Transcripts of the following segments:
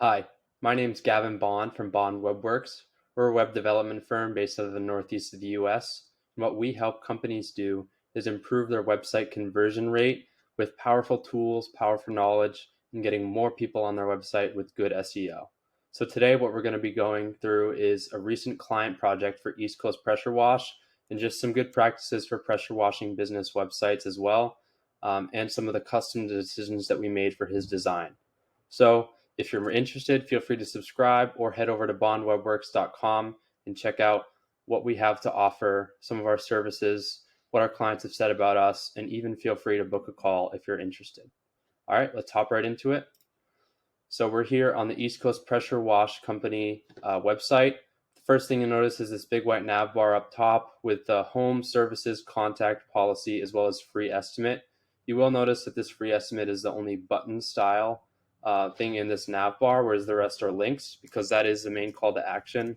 Hi, my name's Gavin Bond from Bond WebWorks. We're a web development firm based out of the northeast of the US. And what we help companies do is improve their website conversion rate with powerful tools, powerful knowledge, and getting more people on their website with good SEO. So today what we're going to be going through is a recent client project for East Coast Pressure Wash and just some good practices for pressure washing business websites as well, and some of the custom decisions that we made for his design. So if you're interested, feel free to subscribe or head over to bondwebworks.com and check out what we have to offer, some of our services, what our clients have said about us, and even feel free to book a call if you're interested. All right, let's hop right into it. So we're here on the East Coast Pressure Wash Company website. The first thing you'll notice is this big white nav bar up top with the home services contact policy as well as free estimate. You will notice that this free estimate is the only button style thing in this nav bar, whereas the rest are links, because that is the main call to action,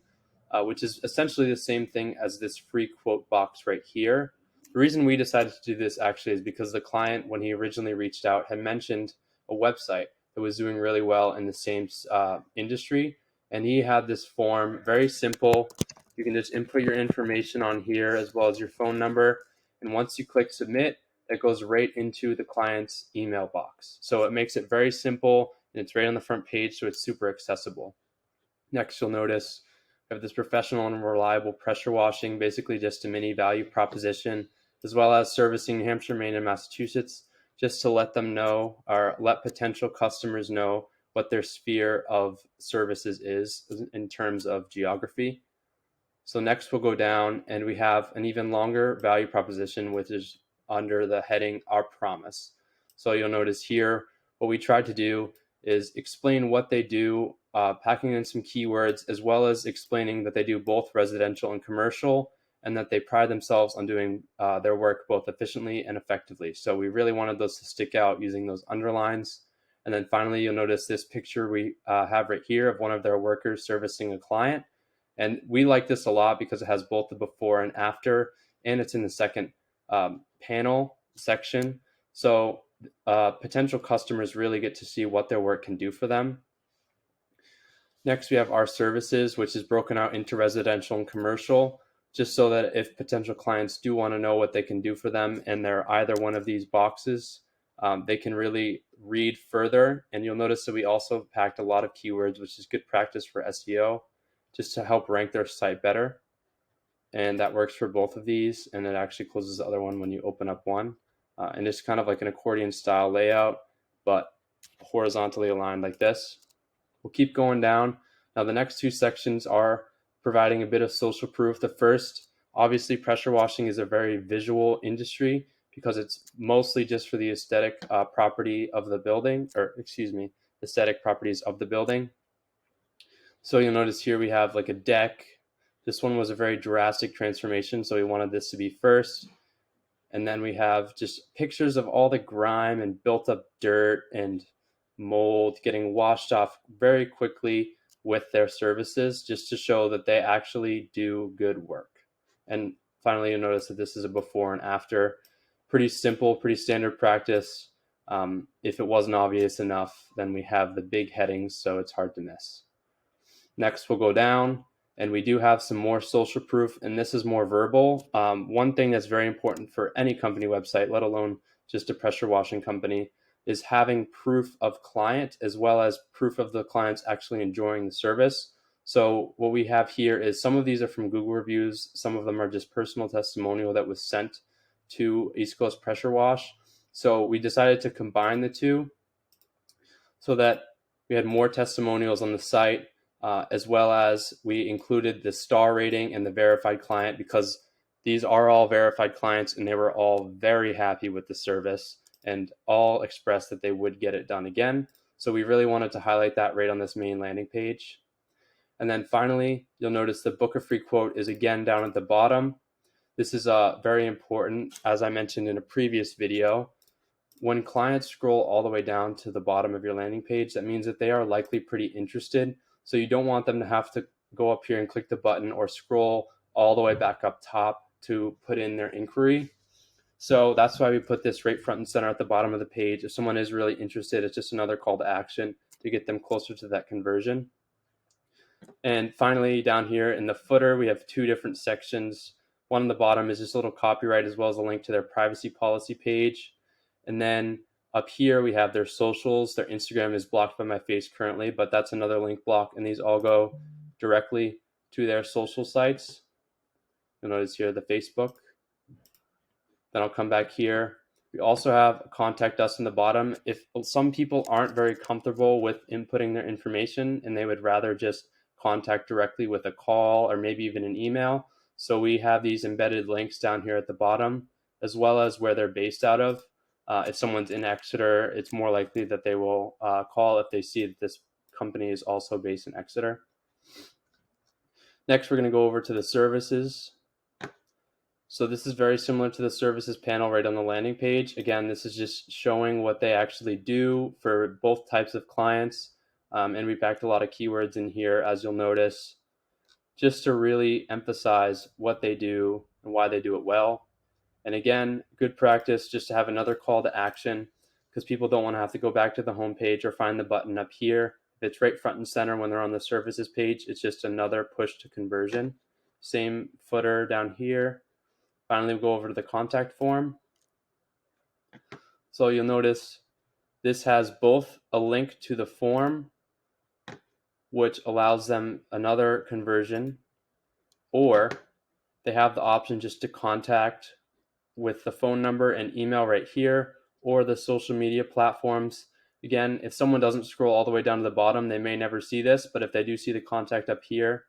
which is essentially the same thing as this free quote box right here. The reason we decided to do this actually is because the client, when he originally reached out, had mentioned a website that was doing really well in the same industry. And he had this form, very simple. You can just input your information on here as well as your phone number. And once you click submit, it goes right into the client's email box. So it makes it very simple and it's right on the front page, so it's super accessible. Next, you'll notice we have this professional and reliable pressure washing, basically just a mini value proposition, as well as servicing New Hampshire, Maine, and Massachusetts, just to let them know or let potential customers know what their sphere of services is in terms of geography. So next we'll go down and we have an even longer value proposition, which is under the heading Our Promise. So you'll notice here what we tried to do is explain what they do, packing in some keywords, as well as explaining that they do both residential and commercial, and that they pride themselves on doing their work both efficiently and effectively. So we really wanted those to stick out using those underlines. And then finally, you'll notice this picture we have right here of one of their workers servicing a client. And we like this a lot because it has both the before and after, and it's in the second panel section. So potential customers really get to see what their work can do for them. Next, we have our services, which is broken out into residential and commercial, just so that if potential clients do want to know what they can do for them and they're either one of these boxes, they can really read further. And you'll notice that we also packed a lot of keywords, which is good practice for SEO, just to help rank their site better. And that works for both of these. And it actually closes the other one when you open up one. And it's kind of like an accordion style layout, but horizontally aligned like this. We'll keep going down. Now the next two sections are providing a bit of social proof. The first, obviously pressure washing is a very visual industry because it's mostly just for the aesthetic property of the building, aesthetic properties of the building. So you'll notice here we have like a deck. This one was a very drastic transformation, so we wanted this to be first. And then we have just pictures of all the grime and built up dirt and mold getting washed off very quickly with their services, just to show that they actually do good work. And finally, you'll notice that this is a before and after. Pretty simple, pretty standard practice. If it wasn't obvious enough, then we have the big headings, so it's hard to miss. Next, we'll go down, and we do have some more social proof, and this is more verbal. One thing that's very important for any company website, let alone just a pressure washing company, is having proof of client as well as proof of the clients actually enjoying the service. So what we have here is some of these are from Google reviews. Some of them are just personal testimonial that was sent to East Coast Pressure Wash. So we decided to combine the two so that we had more testimonials on the site, as well as we included the star rating and the verified client, because these are all verified clients and they were all very happy with the service and all expressed that they would get it done again. So we really wanted to highlight that right on this main landing page. And then finally, you'll notice the book a free quote is again down at the bottom. This is very important. As I mentioned in a previous video, when clients scroll all the way down to the bottom of your landing page, that means that they are likely pretty interested. So you don't want them to have to go up here and click the button or scroll all the way back up top to put in their inquiry. So that's why we put this right front and center at the bottom of the page. If someone is really interested, it's just another call to action to get them closer to that conversion. And finally, down here in the footer, we have two different sections. One on the bottom is just a little copyright as well as a link to their privacy policy page. And then up here, we have their socials. Their Instagram is blocked by my face currently, but that's another link block. And these all go directly to their social sites. You'll notice here the Facebook. Then I'll come back here. We also have contact us in the bottom. If some people aren't very comfortable with inputting their information and they would rather just contact directly with a call or maybe even an email. So we have these embedded links down here at the bottom, as well as where they're based out of. If someone's in Exeter, it's more likely that they will call if they see that this company is also based in Exeter. Next, we're going to go over to the services. So this is very similar to the services panel right on the landing page. Again, this is just showing what they actually do for both types of clients. And we packed a lot of keywords in here, as you'll notice, just to really emphasize what they do and why they do it well. And again, good practice just to have another call to action, because people don't want to have to go back to the home page or find the button up here. If it's right front and center when they're on the services page, it's just another push to conversion. Same footer down here. Finally, we'll go over to the contact form. So you'll notice this has both a link to the form, which allows them another conversion, or they have the option just to contact with the phone number and email right here, or the social media platforms. Again, if someone doesn't scroll all the way down to the bottom, they may never see this, but if they do see the contact up here,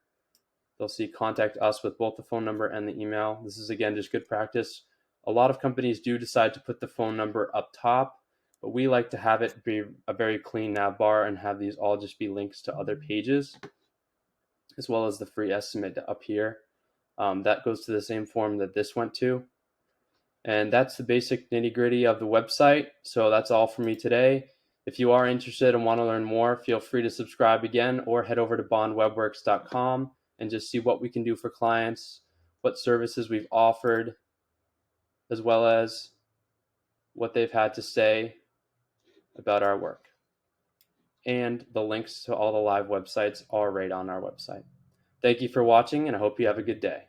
they'll see contact us with both the phone number and the email. This is, again, just good practice. A lot of companies do decide to put the phone number up top, but we like to have it be a very clean nav bar and have these all just be links to other pages, as well as the free estimate up here. That goes to the same form that this went to. And that's the basic nitty-gritty of the website. So that's all for me today. If you are interested and want to learn more, feel free to subscribe again or head over to bondwebworks.com and just see what we can do for clients, what services we've offered, as well as what they've had to say about our work. And the links to all the live websites are right on our website. Thank you for watching, and I hope you have a good day.